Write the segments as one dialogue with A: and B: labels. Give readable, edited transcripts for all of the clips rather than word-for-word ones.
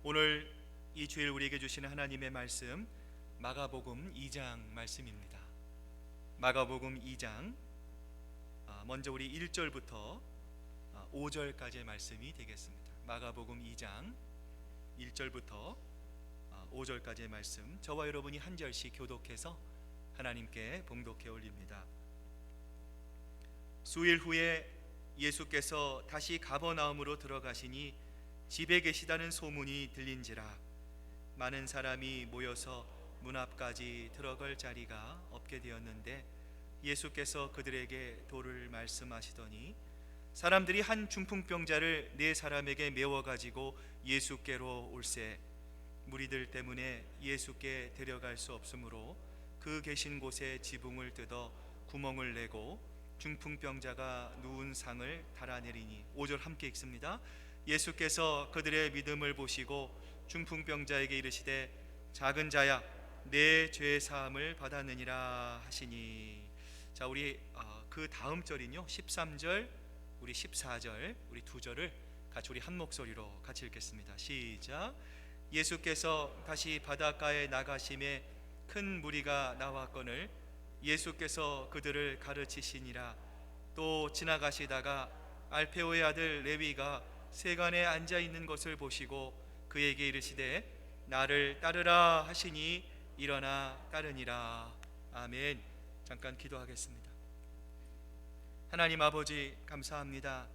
A: 오늘 이 주일 우리에게 주시는 하나님의 말씀 마가복음 2장 말씀입니다. 마가복음 2장 먼저 우리 1절부터 5절까지의 말씀이 되겠습니다. 마가복음 2장 1절부터 5절까지의 말씀, 저와 여러분이 한 절씩 교독해서 하나님께 봉독해 올립니다. 수일 후에 예수께서 다시 가버나움으로 들어가시니 집에 계시다는 소문이 들린지라 많은 사람이 모여서 문 앞까지 들어갈 자리가 없게 되었는데 예수께서 그들에게 도를 말씀하시더니 사람들이 한 중풍병자를 네 사람에게 메워 가지고 예수께로 올세 무리들 때문에 예수께 데려갈 수 없으므로 그 계신 곳에 지붕을 뜯어 구멍을 내고 중풍병자가 누운 상을 달아내리니 5절 함께 읽습니다. 예수께서 그들의 믿음을 보시고 중풍병자에게 이르시되 작은 자야 내 죄 사함을 받았느니라 하시니. 자, 우리 그 다음 절이요 13절 우리 14절 우리 두 절을 같이 우리 한 목소리로 같이 읽겠습니다. 시작. 예수께서 다시 바닷가에 나가심에 큰 무리가 나왔거늘 예수께서 그들을 가르치시니라. 또 지나가시다가 알페오의 아들 레위가 세간에 앉아 있는 것을 보시고 그에게 이르시되 나를 따르라 하시니 일어나 따르니라. 아멘. 잠깐 기도하겠습니다. 하나님 아버지 감사합니다.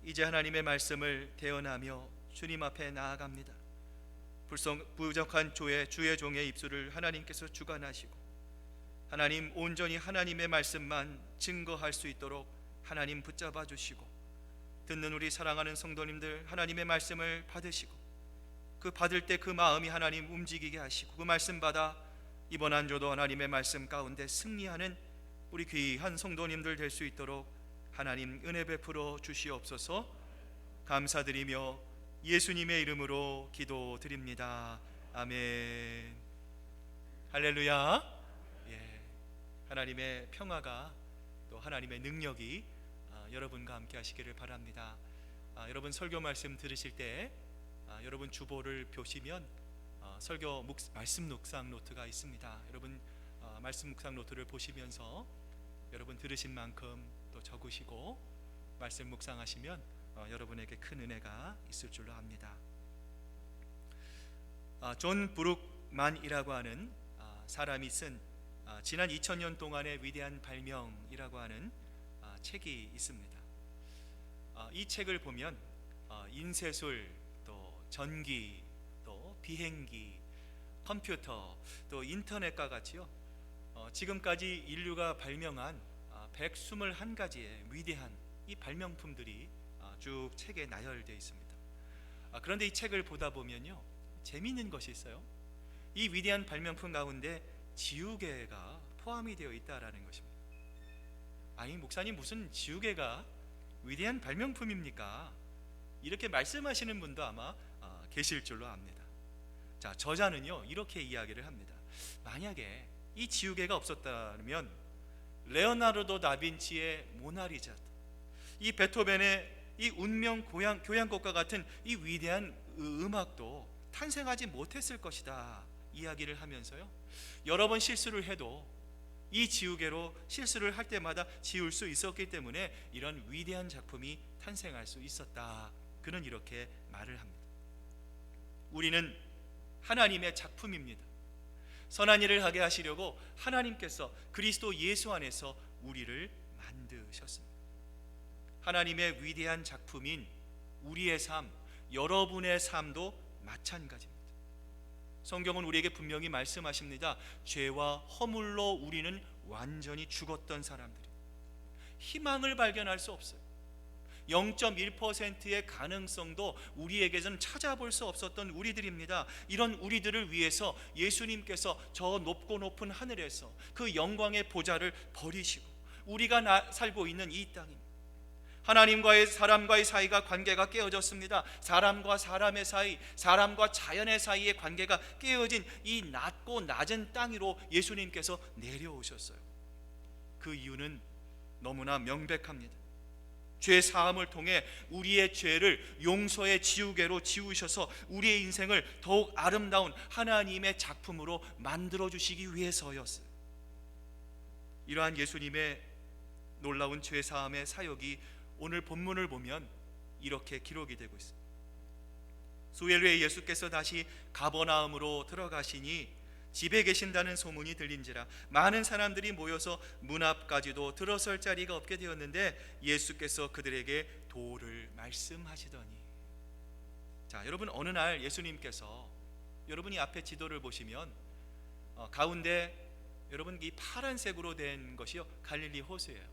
A: 이제 하나님의 말씀을 대언하며 주님 앞에 나아갑니다. 부족한 주의 종의 입술을 하나님께서 주관하시고 하나님 온전히 하나님의 말씀만 증거할 수 있도록 하나님 붙잡아 주시고 듣는 우리 사랑하는 성도님들 하나님의 말씀을 받으시고 그 받을 때 그 마음이 하나님 움직이게 하시고 그 말씀 받아 이번 한 주도 하나님의 말씀 가운데 승리하는 우리 귀한 성도님들 될 수 있도록 하나님 은혜 베풀어 주시옵소서. 감사드리며 예수님의 이름으로 기도드립니다. 아멘. 할렐루야. 하나님의 평화가 또 하나님의 능력이 여러분과 함께 하시기를 바랍니다. 여러분 설교 말씀 들으실 때 여러분 주보를 펴시면 설교 말씀 묵상 노트가 있습니다. 여러분 말씀 묵상 노트를 보시면서 여러분 들으신 만큼 또 적으시고 말씀 묵상하시면 여러분에게 큰 은혜가 있을 줄로 압니다. 존 브룩만이라고 하는 사람이 쓴 지난 2000년 동안의 위대한 발명이라고 하는 책이 있습니다. 이 책을 보면 인쇄술, 또 전기, 또 비행기, 컴퓨터, 또 인터넷과 같이요 지금까지 인류가 발명한 121가지의 위대한 이 발명품들이 쭉 책에 나열되어 있습니다. 그런데 이 책을 보다 보면요 재미있는 것이 있어요. 이 위대한 발명품 가운데 지우개가 포함이 되어 있다라는 것입니다. 아니 목사님 무슨 지우개가 위대한 발명품입니까? 이렇게 말씀하시는 분도 아마 계실 줄로 압니다. 자, 저자는요 이렇게 이야기를 합니다. 만약에 이 지우개가 없었다면 레오나르도 다빈치의 모나리자, 이 베토벤의 이 운명 교향곡과 같은 이 위대한 음악도 탄생하지 못했을 것이다 이야기를 하면서요 여러 번 실수를 해도 이 지우개로 실수를 할 때마다 지울 수 있었기 때문에 이런 위대한 작품이 탄생할 수 있었다. 그는 이렇게 말을 합니다. 우리는 하나님의 작품입니다. 선한 일을 하게 하시려고 하나님께서 그리스도 예수 안에서 우리를 만드셨습니다. 하나님의 위대한 작품인 우리의 삶, 여러분의 삶도 마찬가지입니다. 성경은 우리에게 분명히 말씀하십니다. 죄와 허물로 우리는 완전히 죽었던 사람들이 희망을 발견할 수 없어요. 0.1%의 가능성도 우리에게는 찾아볼 수 없었던 우리들입니다. 이런 우리들을 위해서 예수님께서 저 높고 높은 하늘에서 그 영광의 보좌를 버리시고 우리가 살고 있는 이 땅입니다. 하나님과의 사람과의 사이가 관계가 깨어졌습니다. 사람과 사람의 사이, 사람과 자연의 사이의 관계가 깨어진 이 낮고 낮은 땅 위로 예수님께서 내려오셨어요. 그 이유는 너무나 명백합니다. 죄 사함을 통해 우리의 죄를 용서의 지우개로 지우셔서 우리의 인생을 더욱 아름다운 하나님의 작품으로 만들어 주시기 위해서였어요. 이러한 예수님의 놀라운 죄 사함의 사역이 오늘 본문을 보면 이렇게 기록이 되고 있습니다. 수일 후에 예수께서 다시 가버나움으로 들어가시니 집에 계신다는 소문이 들린지라 많은 사람들이 모여서 문 앞까지도 들어설 자리가 없게 되었는데 예수께서 그들에게 도를 말씀하시더니. 자, 여러분, 어느 날 예수님께서, 여러분이 앞에 지도를 보시면 가운데 여러분 이 파란색으로 된 것이요 갈릴리 호수예요.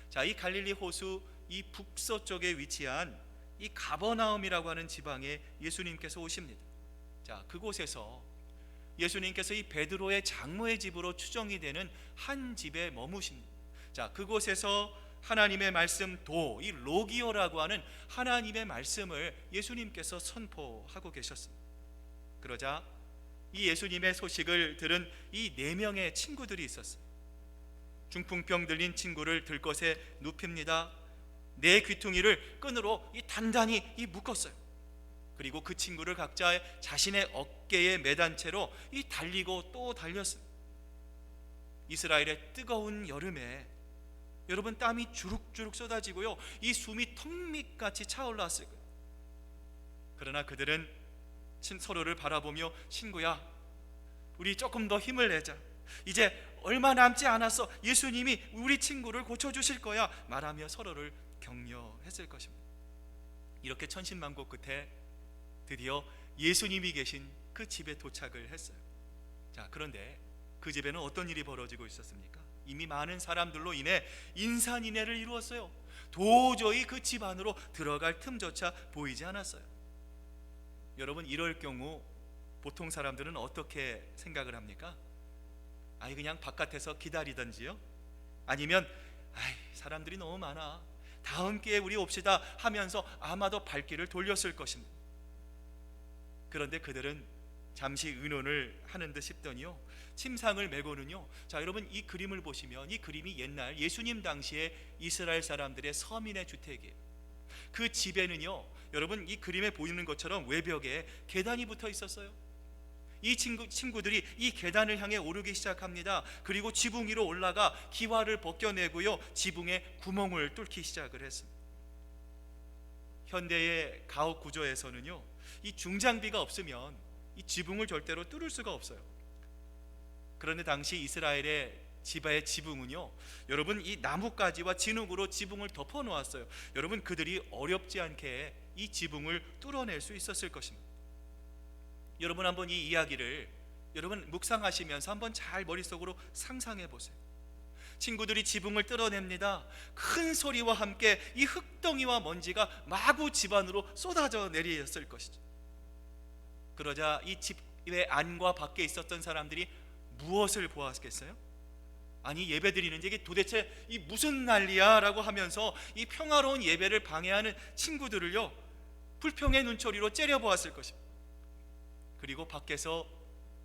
A: 자, 이 갈릴리 호수 이 북서쪽에 위치한 이 가버나움이라고 하는 지방에 예수님께서 오십니다. 자, 그곳에서 예수님께서 이 베드로의 장모의 집으로 추정이 되는 한 집에 머무십니다. 자, 그곳에서 하나님의 말씀 이 로기오라고 하는 하나님의 말씀을 예수님께서 선포하고 계셨습니다. 그러자 이 예수님의 소식을 들은 이 4명의 친구들이 있었어요. 중풍병 들린 친구를 들것에 눕힙니다. 내 귀퉁이를 끈으로 단단히 묶었어요. 그리고 그 친구를 각자 자신의 어깨에 매단 채로 달리고 또 달렸어요. 이스라엘의 뜨거운 여름에 여러분 땀이 주룩주룩 쏟아지고요, 이 숨이 턱밑같이 차올랐을 거예요. 그러나 그들은 서로를 바라보며 친구야, 우리 조금 더 힘을 내자. 이제 얼마 남지 않았어. 예수님이 우리 친구를 고쳐주실 거야 말하며 서로를 격려했을 것입니다. 이렇게 천신만고 끝에 드디어 예수님이 계신 그 집에 도착을 했어요. 자, 그런데 그 집에는 어떤 일이 벌어지고 있었습니까? 이미 많은 사람들로 인해 인산인해를 이루었어요. 도저히 그 집 안으로 들어갈 틈조차 보이지 않았어요. 여러분, 이럴 경우 보통 사람들은 어떻게 생각을 합니까? 그냥 바깥에서 기다리던지요, 아니면 사람들이 너무 많아, 다음 기회에 우리 옵시다 하면서 아마도 발길을 돌렸을 것입니다. 그런데 그들은 잠시 의논을 하는 듯 싶더니요, 침상을 메고는요, 자, 여러분 이 그림을 보시면 이 그림이 옛날 예수님 당시에 이스라엘 사람들의 서민의 주택이에요. 그 집에는요, 여러분 이 그림에 보이는 것처럼 외벽에 계단이 붙어 있었어요. 이 친구들이 이 계단을 향해 오르기 시작합니다. 그리고 지붕 위로 올라가 기와를 벗겨내고요, 지붕에 구멍을 뚫기 시작을 했습니다. 현대의 가옥 구조에서는요, 이 중장비가 없으면 이 지붕을 절대로 뚫을 수가 없어요. 그런데 당시 이스라엘의 집의 지붕은요, 여러분 이 나뭇가지와 진흙으로 지붕을 덮어 놓았어요. 여러분, 그들이 어렵지 않게 이 지붕을 뚫어낼 수 있었을 것입니다. 여러분, 한번 이 이야기를 여러분 묵상하시면서 한번 잘 머릿속으로 상상해 보세요. 친구들이 지붕을 뚫어냅니다. 큰 소리와 함께 이 흙덩이와 먼지가 마구 집 안으로 쏟아져 내렸을 것이죠. 그러자 이 집의 안과 밖에 있었던 사람들이 무엇을 보았겠어요? 아니, 예배 드리는데 이게 도대체 이 무슨 난리야 라고 하면서 이 평화로운 예배를 방해하는 친구들을요, 불평의 눈초리로 째려보았을 것입니다. 그리고 밖에서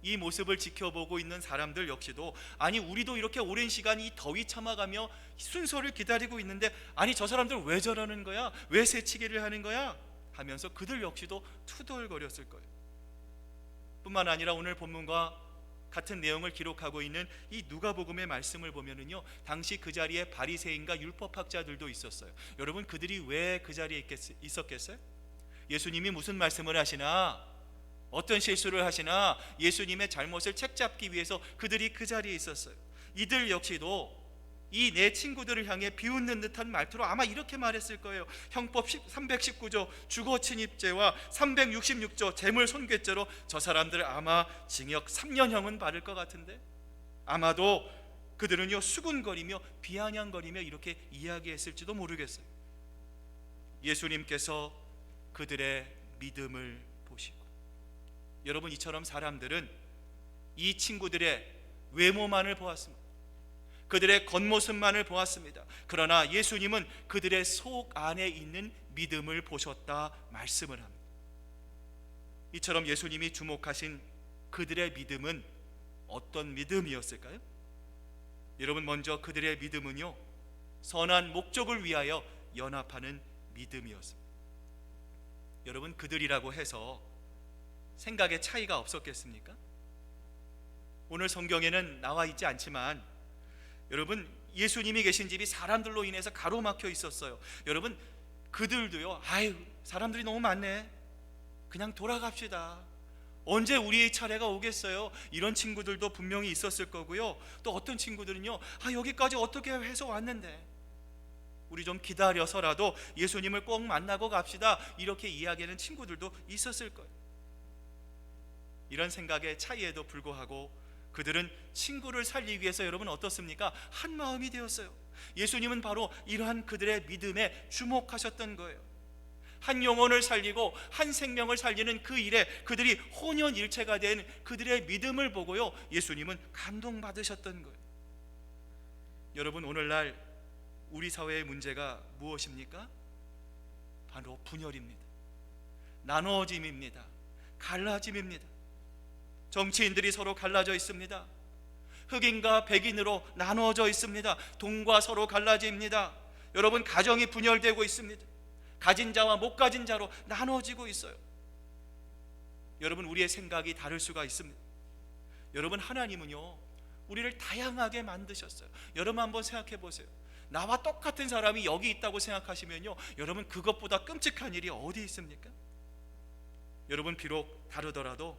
A: 이 모습을 지켜보고 있는 사람들 역시도, 아니 우리도 이렇게 오랜 시간 이 더위 참아가며 순서를 기다리고 있는데, 아니 저 사람들 왜 저러는 거야? 왜 새치기를 하는 거야? 하면서 그들 역시도 투덜거렸을 거예요. 뿐만 아니라 오늘 본문과 같은 내용을 기록하고 있는 이 누가복음의 말씀을 보면은요, 당시 그 자리에 바리새인과 율법학자들도 있었어요. 여러분, 그들이 왜 그 자리에 있었겠어요? 예수님이 무슨 말씀을 하시나, 어떤 실수를 하시나 예수님의 잘못을 책잡기 위해서 그들이 그 자리에 있었어요. 이들 역시도 이 내 친구들을 향해 비웃는 듯한 말투로 아마 이렇게 말했을 거예요. 형법 319조 주거 침입죄와 366조 재물 손괴죄로 저 사람들 아마 징역 3년형은 받을 것 같은데, 아마도 그들은요 수군거리며 비아냥거리며 이렇게 이야기했을지도 모르겠어요. 예수님께서 그들의 믿음을 보시고, 여러분 이처럼 사람들은 이 친구들의 외모만을 보았습니다. 그들의 겉모습만을 보았습니다. 그러나 예수님은 그들의 속 안에 있는 믿음을 보셨다 말씀을 합니다. 이처럼 예수님이 주목하신 그들의 믿음은 어떤 믿음이었을까요? 여러분, 먼저 그들의 믿음은요, 선한 목적을 위하여 연합하는 믿음이었습니다. 여러분, 그들이라고 해서 생각의 차이가 없었겠습니까? 오늘 성경에는 나와 있지 않지만 여러분, 예수님이 계신 집이 사람들로 인해서 가로막혀 있었어요. 여러분, 그들도요, 아유, 사람들이 너무 많네, 그냥 돌아갑시다, 언제 우리의 차례가 오겠어요, 이런 친구들도 분명히 있었을 거고요. 또 어떤 친구들은요, 여기까지 어떻게 해서 왔는데 우리 좀 기다려서라도 예수님을 꼭 만나고 갑시다, 이렇게 이야기하는 친구들도 있었을 거예요. 이런 생각의 차이에도 불구하고 그들은 친구를 살리기 위해서 여러분 어떻습니까? 한 마음이 되었어요. 예수님은 바로 이러한 그들의 믿음에 주목하셨던 거예요. 한 영혼을 살리고 한 생명을 살리는 그 일에 그들이 혼연일체가 된 그들의 믿음을 보고요, 예수님은 감동받으셨던 거예요. 여러분, 오늘날 우리 사회의 문제가 무엇입니까? 바로 분열입니다. 나누어짐입니다. 갈라짐입니다. 정치인들이 서로 갈라져 있습니다. 흑인과 백인으로 나누어져 있습니다. 동과 서로 갈라집니다. 여러분, 가정이 분열되고 있습니다. 가진 자와 못 가진 자로 나눠지고 있어요. 여러분, 우리의 생각이 다를 수가 있습니다. 여러분, 하나님은요, 우리를 다양하게 만드셨어요. 여러분 한번 생각해 보세요. 나와 똑같은 사람이 여기 있다고 생각하시면요, 여러분, 그것보다 끔찍한 일이 어디 있습니까? 여러분, 비록 다르더라도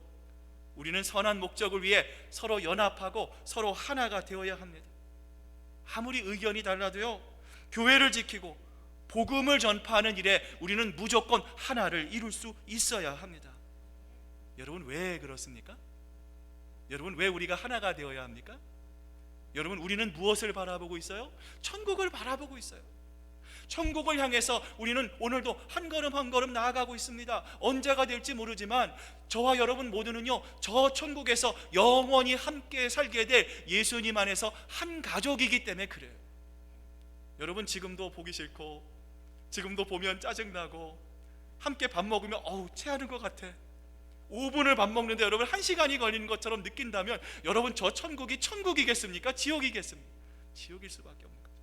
A: 우리는 선한 목적을 위해 서로 연합하고 서로 하나가 되어야 합니다. 아무리 의견이 달라도요, 교회를 지키고 복음을 전파하는 일에 우리는 무조건 하나를 이룰 수 있어야 합니다. 여러분, 왜 그렇습니까? 여러분, 왜 우리가 하나가 되어야 합니까? 여러분, 우리는 무엇을 바라보고 있어요? 천국을 바라보고 있어요. 천국을 향해서 우리는 오늘도 한 걸음 한 걸음 나아가고 있습니다. 언제가 될지 모르지만 저와 여러분 모두는요, 저 천국에서 영원히 함께 살게 될 예수님 안에서 한 가족이기 때문에 그래요. 여러분, 지금도 보기 싫고, 지금도 보면 짜증나고, 함께 밥 먹으면 체하는 것 같아, 5분을 밥 먹는데 여러분 1시간이 걸리는 것처럼 느낀다면 여러분, 저 천국이 천국이겠습니까? 지옥이겠습니까? 지옥일 수밖에 없는 거죠.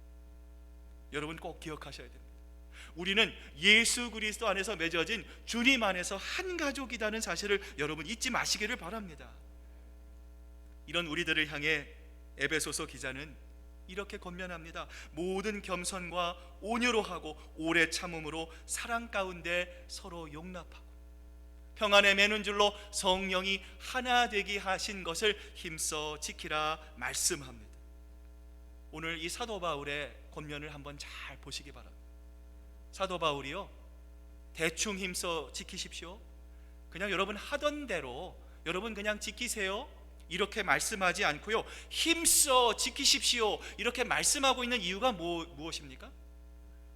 A: 여러분, 꼭 기억하셔야 됩니다. 우리는 예수 그리스도 안에서 맺어진 주님 안에서 한 가족이라는 사실을 여러분 잊지 마시기를 바랍니다. 이런 우리들을 향해 에베소서 기자는 이렇게 권면합니다. 모든 겸손과 온유로 하고 오래 참음으로 사랑 가운데 서로 용납하고 평안에 매는 줄로 성령이 하나 되게 하신 것을 힘써 지키라 말씀합니다. 오늘 이 사도 바울의 권면을 한번 잘 보시기 바랍니다. 사도 바울이요, 대충 힘써 지키십시오, 그냥 여러분 하던 대로 여러분 그냥 지키세요, 이렇게 말씀하지 않고요, 힘써 지키십시오 이렇게 말씀하고 있는 이유가 무엇입니까?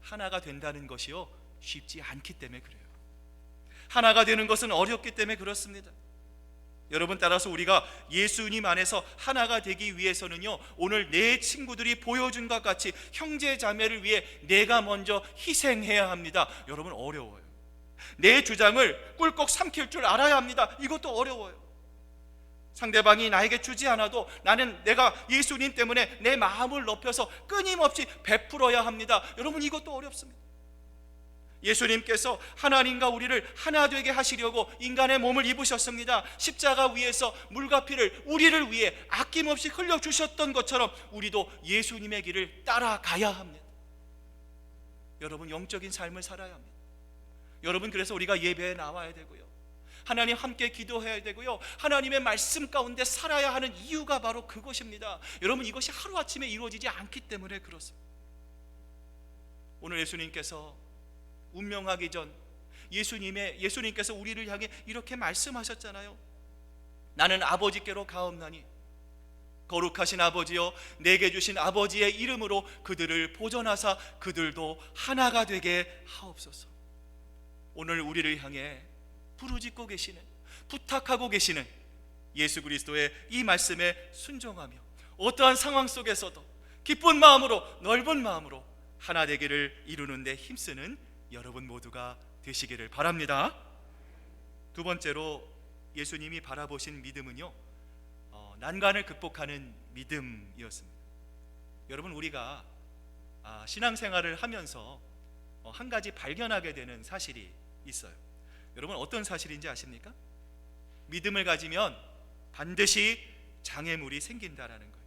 A: 하나가 된다는 것이요, 쉽지 않기 때문에 그래요. 하나가 되는 것은 어렵기 때문에 그렇습니다. 여러분, 따라서 우리가 예수님 안에서 하나가 되기 위해서는요, 오늘 내 친구들이 보여준 것 같이 형제 자매를 위해 내가 먼저 희생해야 합니다. 여러분, 어려워요. 내 주장을 꿀꺽 삼킬 줄 알아야 합니다. 이것도 어려워요. 상대방이 나에게 주지 않아도 나는 내가 예수님 때문에 내 마음을 높여서 끊임없이 베풀어야 합니다. 여러분, 이것도 어렵습니다. 예수님께서 하나님과 우리를 하나 되게 하시려고 인간의 몸을 입으셨습니다. 십자가 위에서 물과 피를 우리를 위해 아낌없이 흘려주셨던 것처럼 우리도 예수님의 길을 따라가야 합니다. 여러분, 영적인 삶을 살아야 합니다. 여러분, 그래서 우리가 예배에 나와야 되고요, 하나님 함께 기도해야 되고요, 하나님의 말씀 가운데 살아야 하는 이유가 바로 그것입니다. 여러분, 이것이 하루아침에 이루어지지 않기 때문에 그렇습니다. 오늘 예수님께서 운명하기 전 예수님께서 우리를 향해 이렇게 말씀하셨잖아요. 나는 아버지께로 가옵나니 거룩하신 아버지여, 내게 주신 아버지의 이름으로 그들을 보존하사 그들도 하나가 되게 하옵소서. 오늘 우리를 향해 부르짖고 계시는, 부탁하고 계시는 예수 그리스도의 이 말씀에 순종하며 어떠한 상황 속에서도 기쁜 마음으로, 넓은 마음으로 하나 되기를 이루는 데 힘쓰는 여러분 모두가 되시기를 바랍니다. 두 번째로 예수님이 바라보신 믿음은요, 난관을 극복하는 믿음이었습니다. 여러분, 우리가 신앙생활을 하면서 한 가지 발견하게 되는 사실이 있어요. 여러분 어떤 사실인지 아십니까? 믿음을 가지면 반드시 장애물이 생긴다라는 거예요.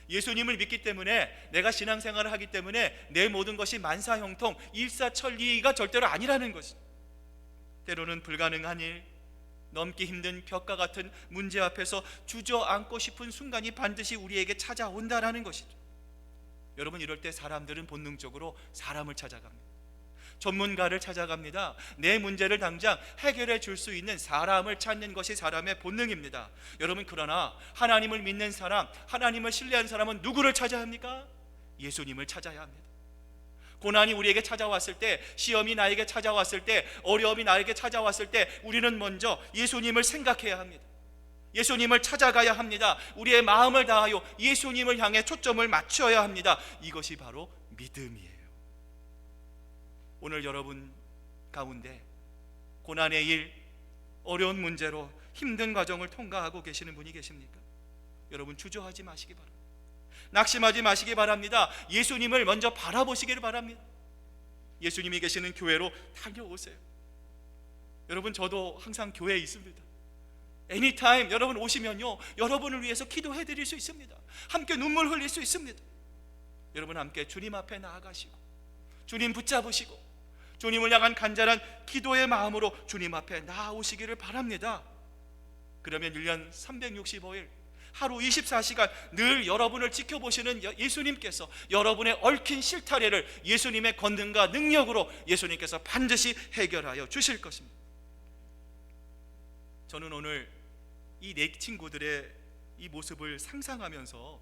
A: 예수님을 믿기 때문에, 내가 신앙생활을 하기 때문에 내 모든 것이 만사형통 일사천리가 절대로 아니라는 것이죠. 때로는 불가능한 일, 넘기 힘든 벽과 같은 문제 앞에서 주저앉고 싶은 순간이 반드시 우리에게 찾아온다라는 것이죠. 여러분, 이럴 때 사람들은 본능적으로 사람을 찾아갑니다. 전문가를 찾아갑니다. 내 문제를 당장 해결해 줄 수 있는 사람을 찾는 것이 사람의 본능입니다. 여러분, 그러나 하나님을 믿는 사람, 하나님을 신뢰한 사람은 누구를 찾아야 합니까? 예수님을 찾아야 합니다. 고난이 우리에게 찾아왔을 때, 시험이 나에게 찾아왔을 때, 어려움이 나에게 찾아왔을 때 우리는 먼저 예수님을 생각해야 합니다. 예수님을 찾아가야 합니다. 우리의 마음을 다하여 예수님을 향해 초점을 맞춰야 합니다. 이것이 바로 믿음이에요. 오늘 여러분 가운데 고난의 일, 어려운 문제로 힘든 과정을 통과하고 계시는 분이 계십니까? 여러분, 주저하지 마시기 바랍니다. 낙심하지 마시기 바랍니다. 예수님을 먼저 바라보시기를 바랍니다. 예수님이 계시는 교회로 달려오세요. 여러분, 저도 항상 교회에 있습니다. 애니타임 여러분 오시면요, 여러분을 위해서 기도해 드릴 수 있습니다. 함께 눈물 흘릴 수 있습니다. 여러분, 함께 주님 앞에 나아가시고 주님 붙잡으시고 주님을 향한 간절한 기도의 마음으로 주님 앞에 나아오시기를 바랍니다. 그러면 1년 365일 하루 24시간 늘 여러분을 지켜보시는 예수님께서 여러분의 얽힌 실타래를 예수님의 권능과 능력으로 예수님께서 반드시 해결하여 주실 것입니다. 저는 오늘 이 네 친구들의 이 모습을 상상하면서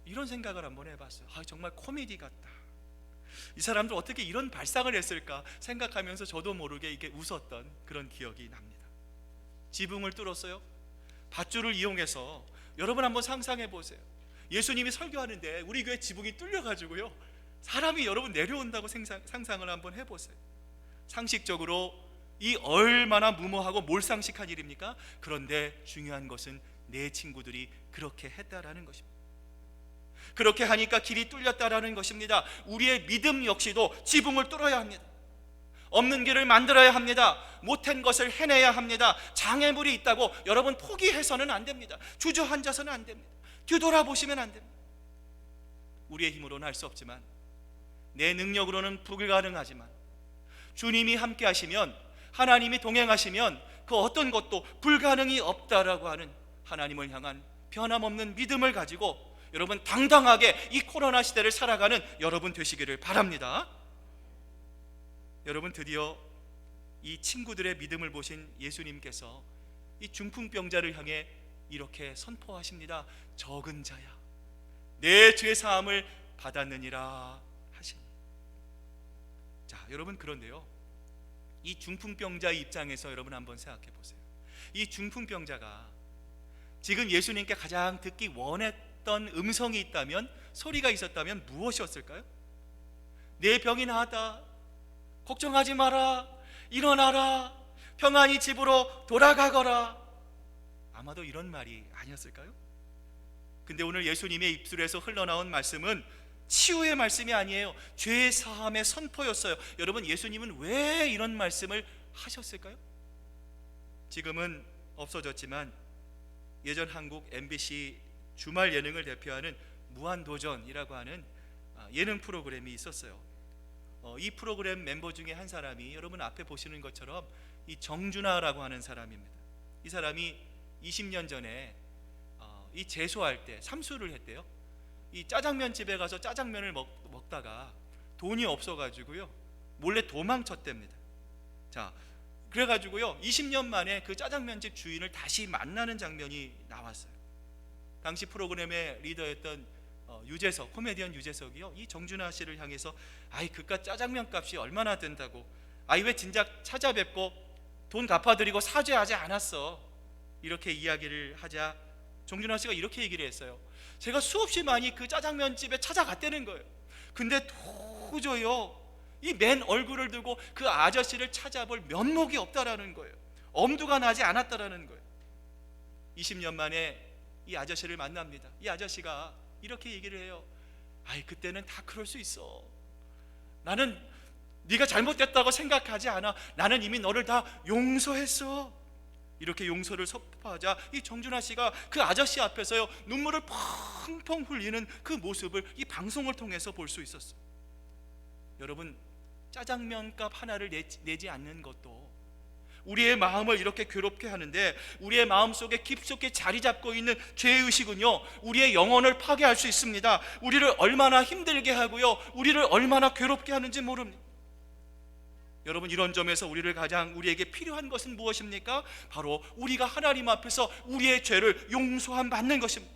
A: 이런 생각을 한번 해봤어요. 정말 코미디 같다. 이 사람들 어떻게 이런 발상을 했을까 생각하면서 저도 모르게 이렇게 웃었던 그런 기억이 납니다. 지붕을 뚫었어요. 밧줄을 이용해서. 여러분 한번 상상해 보세요. 예수님이 설교하는데 우리 교회 지붕이 뚫려가지고요, 사람이 여러분 내려온다고 상상을 한번 해보세요. 상식적으로 이 얼마나 무모하고 몰상식한 일입니까? 그런데 중요한 것은 내 친구들이 그렇게 했다라는 것입니다. 그렇게 하니까 길이 뚫렸다라는 것입니다. 우리의 믿음 역시도 지붕을 뚫어야 합니다. 없는 길을 만들어야 합니다. 못한 것을 해내야 합니다. 장애물이 있다고 여러분 포기해서는 안 됩니다. 주저앉아서는 안 됩니다. 뒤돌아보시면 안 됩니다. 우리의 힘으로는 할 수 없지만, 내 능력으로는 불가능하지만 주님이 함께 하시면, 하나님이 동행하시면 그 어떤 것도 불가능이 없다라고 하는 하나님을 향한 변함없는 믿음을 가지고 여러분 당당하게 이 코로나 시대를 살아가는 여러분 되시기를 바랍니다. 여러분, 드디어 이 친구들의 믿음을 보신 예수님께서 이 중풍병자를 향해 이렇게 선포하십니다. 적은 자야, 내 죄 사함을 받았느니라 하십니다. 자, 여러분, 그런데요, 이 중풍병자의 입장에서 여러분 한번 생각해 보세요. 이 중풍병자가 지금 예수님께 가장 듣기 원했던 음성이 있다면, 소리가 있었다면 무엇이었을까요? 내 병이 나았다, 걱정하지 마라, 일어나라, 평안히 집으로 돌아가거라. 아마도 이런 말이 아니었을까요? 근데 오늘 예수님의 입술에서 흘러나온 말씀은 치유의 말씀이 아니에요. 죄 사함의 선포였어요. 여러분, 예수님은 왜 이런 말씀을 하셨을까요? 지금은 없어졌지만 예전 한국 MBC 주말 예능을 대표하는 무한도전이라고 하는 예능 프로그램이 있었어요. 이 프로그램 멤버 중에 한 사람이 여러분 앞에 보시는 것처럼 이 정준하라고 하는 사람입니다. 이 사람이 20년 전에 이 재수할 때 삼수를 했대요. 이 짜장면 집에 가서 짜장면을 먹다가 돈이 없어가지고요, 몰래 도망쳤답니다. 자, 그래가지고요 20년 만에 그 짜장면집 주인을 다시 만나는 장면이 나왔어요. 당시 프로그램의 리더였던 유재석, 코미디언 유재석이요, 이 정준하 씨를 향해서 그깟 짜장면 값이 얼마나 된다고, 왜 진작 찾아뵙고 돈 갚아드리고 사죄하지 않았어, 이렇게 이야기를 하자 정준하 씨가 이렇게 얘기를 했어요. 제가 수없이 많이 그 짜장면 집에 찾아갔다는 거예요. 근데 도저히요 이 맨 얼굴을 들고 그 아저씨를 찾아볼 면목이 없다라는 거예요. 엄두가 나지 않았다라는 거예요. 20년 만에 이 아저씨를 만납니다. 이 아저씨가 이렇게 얘기를 해요. 그때는 다 그럴 수 있어. 나는 네가 잘못됐다고 생각하지 않아. 나는 이미 너를 다 용서했어. 이렇게 용서를 선포하자 이 정준하 씨가 그 아저씨 앞에서요 눈물을 펑펑 흘리는 그 모습을 이 방송을 통해서 볼 수 있었어요. 여러분, 짜장면 값 하나를 내지 않는 것도 우리의 마음을 이렇게 괴롭게 하는데, 우리의 마음속에 깊숙이 자리 잡고 있는 죄의식은요 우리의 영혼을 파괴할 수 있습니다. 우리를 얼마나 힘들게 하고요 우리를 얼마나 괴롭게 하는지 모릅니다. 여러분, 이런 점에서 우리에게 필요한 것은 무엇입니까? 바로 우리가 하나님 앞에서 우리의 죄를 용서함 받는 것입니다.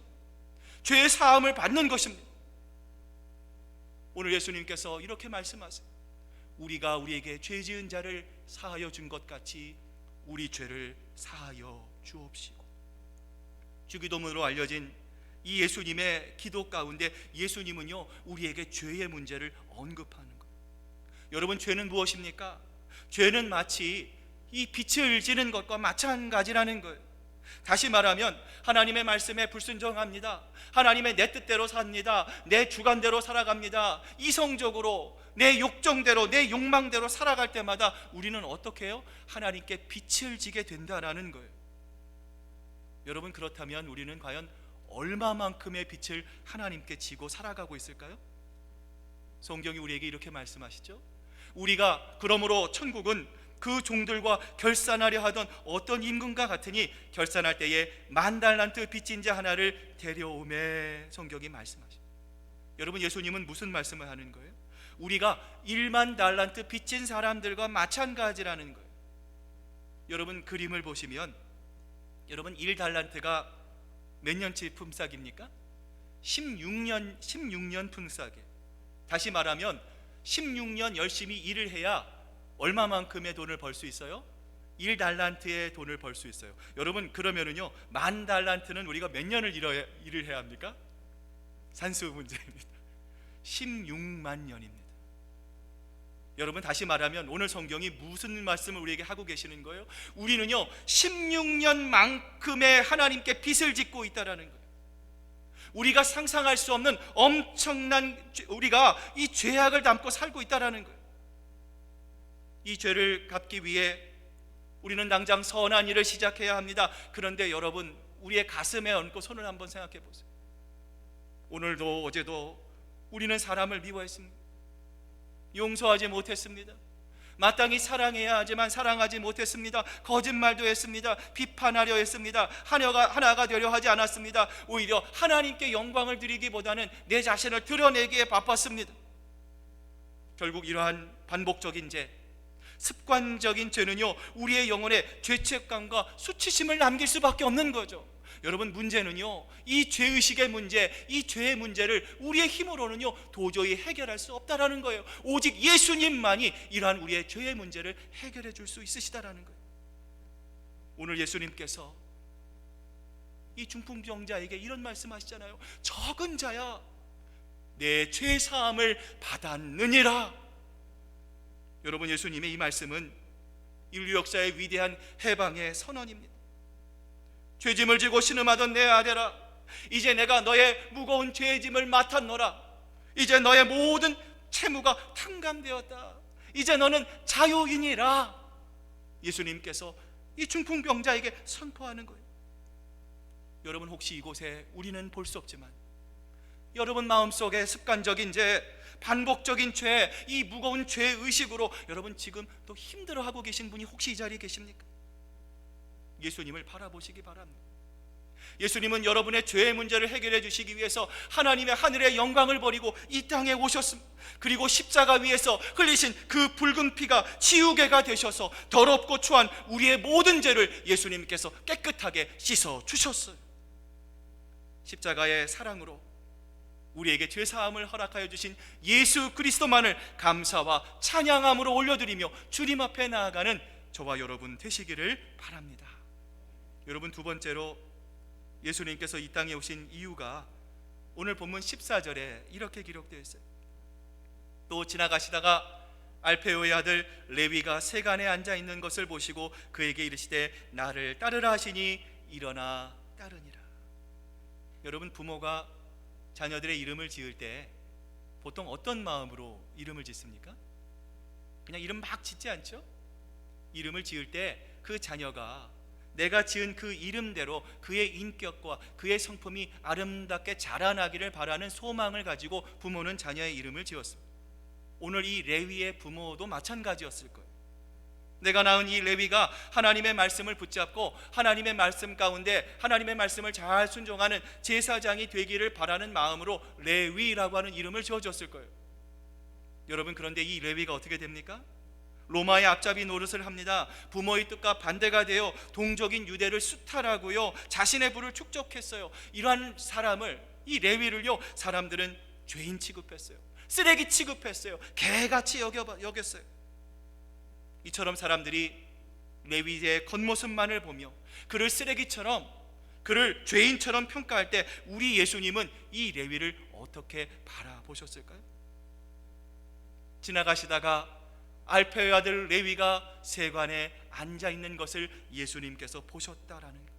A: 죄의 사함을 받는 것입니다. 오늘 예수님께서 이렇게 말씀하세요. 우리가 우리에게 죄 지은 자를 사하여 준 것 같이 우리 죄를 사하여 주옵시고. 주기도문으로 알려진 이 예수님의 기도 가운데 예수님은요 우리에게 죄의 문제를 언급하는 거예요. 여러분, 죄는 무엇입니까? 죄는 마치 이 빛을 지는 것과 마찬가지라는 거예요. 다시 말하면 하나님의 말씀에 불순종합니다. 하나님의 내 뜻대로 삽니다. 내 주관대로 살아갑니다. 이성적으로 내 욕정대로 내 욕망대로 살아갈 때마다 우리는 어떻게 해요? 하나님께 빛을 지게 된다라는 거예요. 여러분, 그렇다면 우리는 과연 얼마만큼의 빛을 하나님께 지고 살아가고 있을까요? 성경이 우리에게 이렇게 말씀하시죠. 우리가 그러므로 천국은 그 종들과 결산하려 하던 어떤 임금과 같으니 결산할 때에 10,000달란트 빚진 자 하나를 데려오매. 성경이 말씀하십니다. 여러분, 예수님은 무슨 말씀을 하는 거예요? 우리가 10,000달란트 빚진 사람들과 마찬가지라는 거예요. 여러분, 그림을 보시면 여러분 1달란트가 몇 년치 품삯입니까? 16년 품삯에. 다시 말하면 16년 열심히 일을 해야 얼마만큼의 돈을 벌 수 있어요? 1달란트의 돈을 벌 수 있어요. 여러분, 그러면은요 10,000달란트는 우리가 몇 년을 일을 해야 합니까? 산수 문제입니다. 16만 년입니다. 여러분, 다시 말하면 오늘 성경이 무슨 말씀을 우리에게 하고 계시는 거예요? 우리는요 16년만큼의 하나님께 빚을 짓고 있다라는 거예요. 우리가 상상할 수 없는 엄청난 우리가 이 죄악을 담고 살고 있다라는 거예요. 이 죄를 갚기 위해 우리는 당장 선한 일을 시작해야 합니다. 그런데 여러분, 우리의 가슴에 얹고 손을 한번 생각해 보세요. 오늘도 어제도 우리는 사람을 미워했습니다. 용서하지 못했습니다. 마땅히 사랑해야 하지만 사랑하지 못했습니다. 거짓말도 했습니다. 비판하려 했습니다. 하나가 되려 하지 않았습니다. 오히려 하나님께 영광을 드리기보다는 내 자신을 드러내기에 바빴습니다. 결국 이러한 반복적인 죄, 습관적인 죄는요 우리의 영혼에 죄책감과 수치심을 남길 수밖에 없는 거죠. 여러분, 문제는요 이 죄의식의 문제, 이 죄의 문제를 우리의 힘으로는요 도저히 해결할 수 없다라는 거예요. 오직 예수님만이 이러한 우리의 죄의 문제를 해결해 줄 수 있으시다라는 거예요. 오늘 예수님께서 이 중풍병자에게 이런 말씀하시잖아요. 적은 자야, 내 죄 사함을 받았느니라. 여러분, 예수님의 이 말씀은 인류 역사의 위대한 해방의 선언입니다. 죄짐을 지고 신음하던 내 아들아, 이제 내가 너의 무거운 죄짐을 맡았노라. 이제 너의 모든 채무가 탕감되었다. 이제 너는 자유인이라. 예수님께서 이 중풍병자에게 선포하는 거예요. 여러분, 혹시 이곳에 우리는 볼 수 없지만 여러분 마음속에 습관적인 죄, 반복적인 죄, 이 무거운 죄의식으로 여러분 지금 또 힘들어하고 계신 분이 혹시 이 자리에 계십니까? 예수님을 바라보시기 바랍니다. 예수님은 여러분의 죄의 문제를 해결해 주시기 위해서 하나님의 하늘의 영광을 버리고 이 땅에 오셨습니다. 그리고 십자가 위에서 흘리신 그 붉은 피가 지우개가 되셔서 더럽고 추한 우리의 모든 죄를 예수님께서 깨끗하게 씻어 주셨어요. 십자가의 사랑으로 우리에게 죄사함을 허락하여 주신 예수 그리스도만을 감사와 찬양함으로 올려드리며 주님 앞에 나아가는 저와 여러분 되시기를 바랍니다. 여러분, 두 번째로 예수님께서 이 땅에 오신 이유가 오늘 본문 14절에 이렇게 기록되어 있어요. 또 지나가시다가 알페오의 아들 레위가 세간에 앉아 있는 것을 보시고 그에게 이르시되 나를 따르라 하시니 일어나 따르니라. 여러분, 부모가 자녀들의 이름을 지을 때 보통 어떤 마음으로 이름을 짓습니까? 그냥 이름 막 짓지 않죠? 이름을 지을 때 그 자녀가 내가 지은 그 이름대로 그의 인격과 그의 성품이 아름답게 자라나기를 바라는 소망을 가지고 부모는 자녀의 이름을 지었습니다. 오늘 이 레위의 부모도 마찬가지였을 거예요. 내가 낳은 이 레위가 하나님의 말씀을 붙잡고 하나님의 말씀 가운데 하나님의 말씀을 잘 순종하는 제사장이 되기를 바라는 마음으로 레위라고 하는 이름을 지어줬을 거예요. 여러분, 그런데 이 레위가 어떻게 됩니까? 로마의 앞잡이 노릇을 합니다. 부모의 뜻과 반대가 되어 동족인 유대를 수탈하고요, 자신의 부를 축적했어요. 이러한 사람을, 이 레위를요, 사람들은 죄인 취급했어요. 쓰레기 취급했어요. 개같이 여겼어요. 이처럼 사람들이 레위의 겉모습만을 보며 그를 쓰레기처럼, 그를 죄인처럼 평가할 때 우리 예수님은 이 레위를 어떻게 바라보셨을까요? 지나가시다가 알페의 아들 레위가 세관에 앉아있는 것을 예수님께서 보셨다라는 거예요.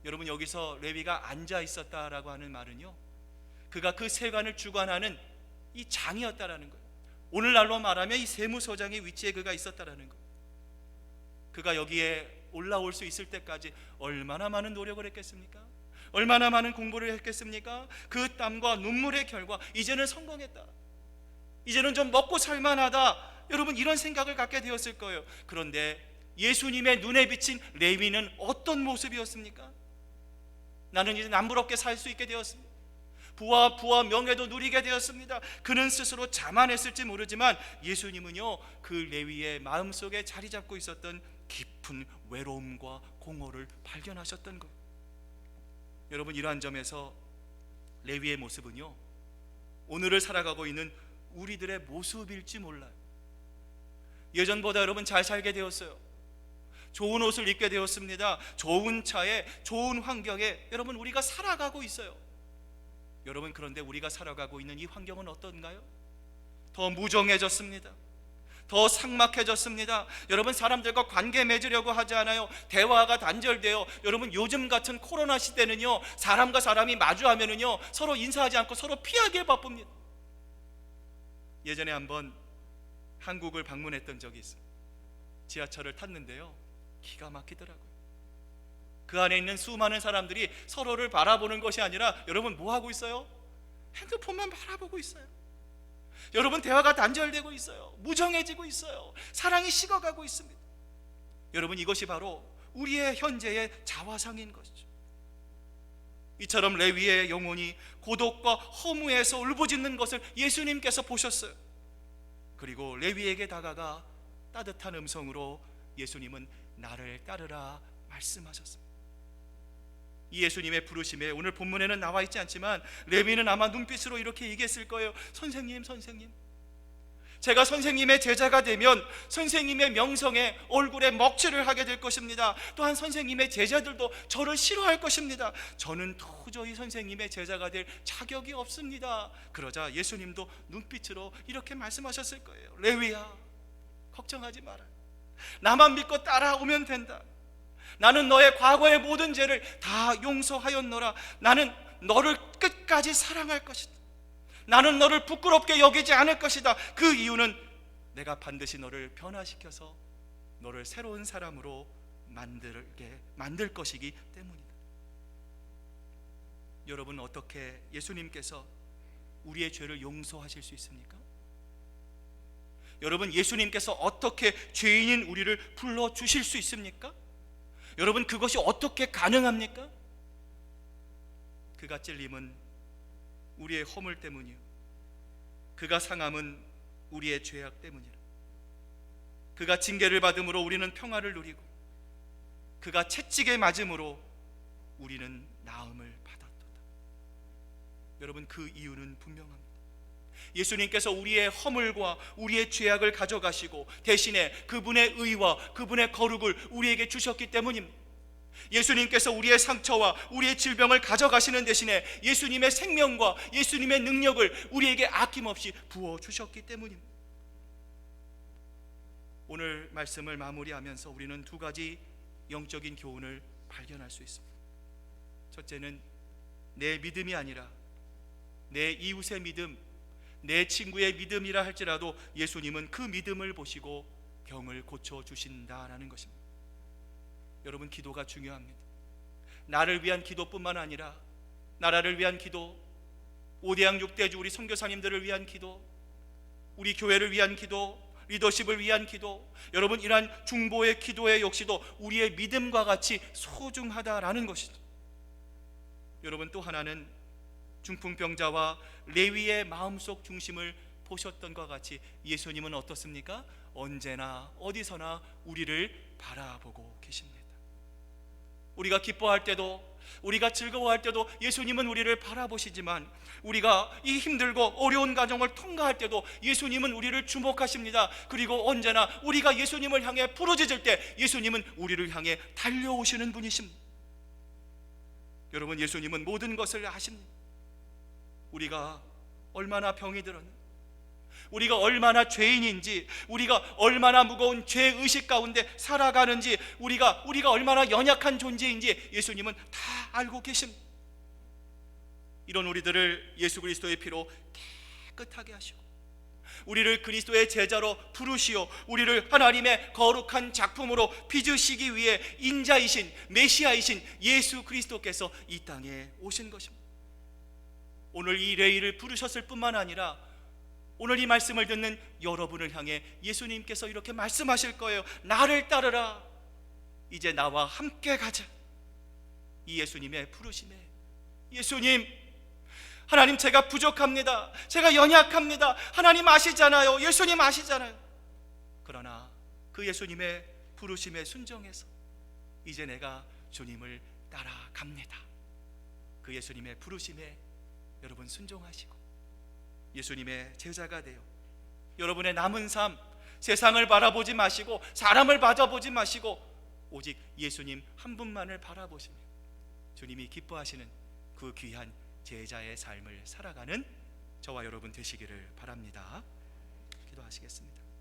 A: 여러분, 여기서 레위가 앉아있었다라고 하는 말은요, 그가 그 세관을 주관하는 이 장이었다라는 거예요. 오늘날로 말하면 이 세무서장의 위치에 그가 있었다라는 거예요. 그가 여기에 올라올 수 있을 때까지 얼마나 많은 노력을 했겠습니까? 얼마나 많은 공부를 했겠습니까? 그 땀과 눈물의 결과 이제는 성공했다, 이제는 좀 먹고 살만하다, 여러분, 이런 생각을 갖게 되었을 거예요. 그런데 예수님의 눈에 비친 레위는 어떤 모습이었습니까? 나는 이제 남부럽게 살 수 있게 되었습니다. 부와 명예도 누리게 되었습니다. 그는 스스로 자만했을지 모르지만 예수님은요, 그 레위의 마음속에 자리 잡고 있었던 깊은 외로움과 공허를 발견하셨던 거예요. 여러분, 이러한 점에서 레위의 모습은요, 오늘을 살아가고 있는 우리들의 모습일지 몰라요. 예전보다 여러분 잘 살게 되었어요. 좋은 옷을 입게 되었습니다. 좋은 차에, 좋은 환경에 여러분 우리가 살아가고 있어요. 여러분, 그런데 우리가 살아가고 있는 이 환경은 어떤가요? 더 무정해졌습니다. 더 삭막해졌습니다. 여러분, 사람들과 관계 맺으려고 하지 않아요. 대화가 단절돼요. 여러분, 요즘 같은 코로나 시대는요, 사람과 사람이 마주하면은요, 서로 인사하지 않고 서로 피하기에 바쁩니다. 예전에 한번 한국을 방문했던 적이 있어요. 지하철을 탔는데요, 기가 막히더라고요. 그 안에 있는 수많은 사람들이 서로를 바라보는 것이 아니라 여러분 뭐 하고 있어요? 핸드폰만 바라보고 있어요. 여러분, 대화가 단절되고 있어요. 무정해지고 있어요. 사랑이 식어가고 있습니다. 여러분, 이것이 바로 우리의 현재의 자화상인 것이죠. 이처럼 레위의 영혼이 고독과 허무에서 울부짖는 것을 예수님께서 보셨어요. 그리고 레위에게 다가가 따뜻한 음성으로 예수님은 나를 따르라 말씀하셨습니다. 이 예수님의 부르심에 오늘 본문에는 나와 있지 않지만 레위는 아마 눈빛으로 이렇게 얘기했을 거예요. 선생님, 제가 선생님의 제자가 되면 선생님의 명성에 얼굴에 먹칠을 하게 될 것입니다. 또한 선생님의 제자들도 저를 싫어할 것입니다. 저는 도저히 선생님의 제자가 될 자격이 없습니다. 그러자 예수님도 눈빛으로 이렇게 말씀하셨을 거예요. 레위야, 걱정하지 마라. 나만 믿고 따라오면 된다. 나는 너의 과거의 모든 죄를 다 용서하였노라. 나는 너를 끝까지 사랑할 것이다. 나는 너를 부끄럽게 여기지 않을 것이다. 그 이유는 내가 반드시 너를 변화시켜서 너를 새로운 사람으로 만들 것이기 때문이다. 여러분, 어떻게 예수님께서 우리의 죄를 용서하실 수 있습니까? 여러분, 예수님께서 어떻게 죄인인 우리를 불러주실 수 있습니까? 여러분, 그것이 어떻게 가능합니까? 그가 찔림은 우리의 허물 때문이요, 그가 상함은 우리의 죄악 때문이라. 그가 징계를 받음으로 우리는 평화를 누리고 그가 채찍에 맞음으로 우리는 나음을 받았도다. 여러분, 그 이유는 분명합니다. 예수님께서 우리의 허물과 우리의 죄악을 가져가시고 대신에 그분의 의와 그분의 거룩을 우리에게 주셨기 때문입니다. 예수님께서 우리의 상처와 우리의 질병을 가져가시는 대신에 예수님의 생명과 예수님의 능력을 우리에게 아낌없이 부어주셨기 때문입니다. 오늘 말씀을 마무리하면서 우리는 두 가지 영적인 교훈을 발견할 수 있습니다. 첫째는 내 믿음이 아니라 내 이웃의 믿음, 내 친구의 믿음이라 할지라도 예수님은 그 믿음을 보시고 병을 고쳐주신다라는 것입니다. 여러분, 기도가 중요합니다. 나를 위한 기도뿐만 아니라 나라를 위한 기도, 5대양 6대주 우리 선교사님들을 위한 기도, 우리 교회를 위한 기도, 리더십을 위한 기도, 여러분, 이러한 중보의 기도의 역시도 우리의 믿음과 같이 소중하다라는 것이죠. 여러분, 또 하나는 중풍병자와 레위의 마음속 중심을 보셨던 것 같이 예수님은 어떻습니까? 언제나 어디서나 우리를 바라보고 계십니다. 우리가 기뻐할 때도, 우리가 즐거워할 때도 예수님은 우리를 바라보시지만, 우리가 이 힘들고 어려운 과정을 통과할 때도 예수님은 우리를 주목하십니다. 그리고 언제나 우리가 예수님을 향해 부르짖을 때 예수님은 우리를 향해 달려오시는 분이십니다. 여러분, 예수님은 모든 것을 아십니다. 우리가 얼마나 병이 들었는지, 우리가 얼마나 죄인인지, 우리가 얼마나 무거운 죄의식 가운데 살아가는지, 우리가 얼마나 연약한 존재인지 예수님은 다 알고 계십니다. 이런 우리들을 예수 그리스도의 피로 깨끗하게 하시고 우리를 그리스도의 제자로 부르시어 우리를 하나님의 거룩한 작품으로 빚으시기 위해 인자이신 메시아이신 예수 그리스도께서 이 땅에 오신 것입니다. 오늘 이 레위를 부르셨을 뿐만 아니라 오늘 이 말씀을 듣는 여러분을 향해 예수님께서 이렇게 말씀하실 거예요. 나를 따르라. 이제 나와 함께 가자. 이 예수님의 부르심에, 예수님, 하나님, 제가 부족합니다. 제가 연약합니다. 하나님 아시잖아요. 예수님 아시잖아요. 그러나 그 예수님의 부르심에 순종해서 이제 내가 주님을 따라갑니다. 그 예수님의 부르심에 여러분 순종하시고 예수님의 제자가 되어 여러분의 남은 삶, 세상을 바라보지 마시고 사람을 바라보지 마시고 오직 예수님 한 분만을 바라보시며 주님이 기뻐하시는 그 귀한 제자의 삶을 살아가는 저와 여러분 되시기를 바랍니다. 기도하시겠습니다.